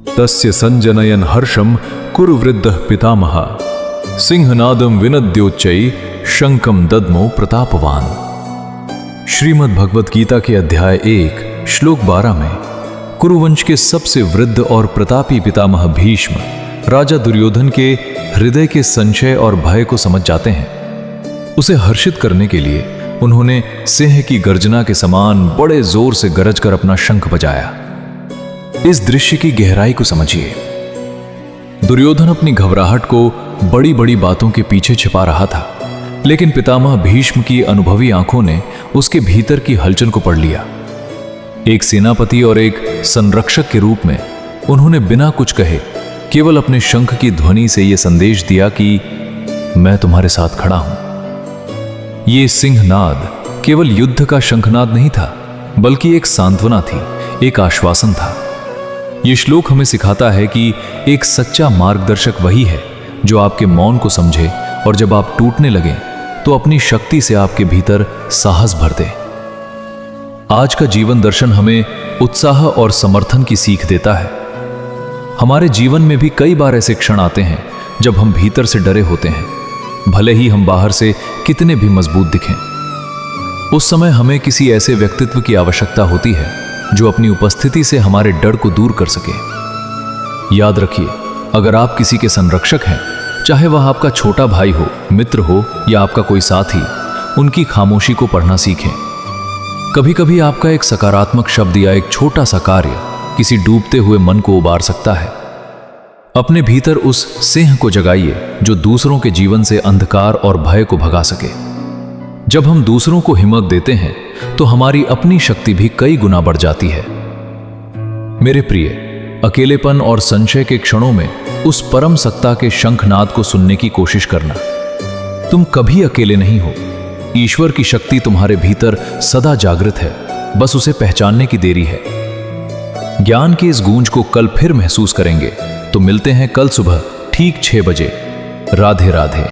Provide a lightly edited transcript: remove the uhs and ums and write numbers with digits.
तस्य संजनयन हर्षम कुरुवृद्धः पितामह सिंहनादम विनद्योच्चै शंकम दद्मो प्रतापवान। श्रीमद् भगवत गीता के अध्याय 1 श्लोक 12 में कुरुवंश के सबसे वृद्ध और प्रतापी पितामह भीष्म राजा दुर्योधन के हृदय के संशय और भय को समझ जाते हैं। उसे हर्षित करने के लिए उन्होंने सिंह की गर्जना के समान बड़े जोर से गरज कर अपना शंख बजाया। इस दृश्य की गहराई को समझिए। दुर्योधन अपनी घबराहट को बड़ी बड़ी बातों के पीछे छिपा रहा था, लेकिन पितामह भीष्म की अनुभवी आंखों ने उसके भीतर की हलचल को पढ़ लिया। एक सेनापति और एक संरक्षक के रूप में उन्होंने बिना कुछ कहे केवल अपने शंख की ध्वनि से यह संदेश दिया कि मैं तुम्हारे साथ खड़ा हूं। यह सिंहनाद केवल युद्ध का शंखनाद नहीं था, बल्कि एक सांत्वना थी, एक आश्वासन था। यह श्लोक हमें सिखाता है कि एक सच्चा मार्गदर्शक वही है जो आपके मौन को समझे और जब आप टूटने लगें तो अपनी शक्ति से आपके भीतर साहस भर दे। आज का जीवन दर्शन हमें उत्साह और समर्थन की सीख देता है। हमारे जीवन में भी कई बार ऐसे क्षण आते हैं जब हम भीतर से डरे होते हैं, भले ही हम बाहर से कितने भी मजबूत दिखें। उस समय हमें किसी ऐसे व्यक्तित्व की आवश्यकता होती है जो अपनी उपस्थिति से हमारे डर को दूर कर सके। याद रखिए, अगर आप किसी के संरक्षक हैं, चाहे वह आपका छोटा भाई हो, मित्र हो या आपका कोई साथी, उनकी खामोशी को पढ़ना सीखें। कभी कभी आपका एक सकारात्मक शब्द या एक छोटा सा कार्य किसी डूबते हुए मन को उबार सकता है। अपने भीतर उस सिंह को जगाइए जो दूसरों के जीवन से अंधकार और भय को भगा सके। जब हम दूसरों को हिम्मत देते हैं तो हमारी अपनी शक्ति भी कई गुना बढ़ जाती है। मेरे प्रिय, अकेलेपन और संशय के क्षणों में उस परम सत्ता के शंखनाद को सुनने की कोशिश करना। तुम कभी अकेले नहीं हो। ईश्वर की शक्ति तुम्हारे भीतर सदा जागृत है, बस उसे पहचानने की देरी है। ज्ञान की इस गूंज को कल फिर महसूस करेंगे, तो मिलते हैं कल सुबह ठीक 6 बजे। राधे राधे।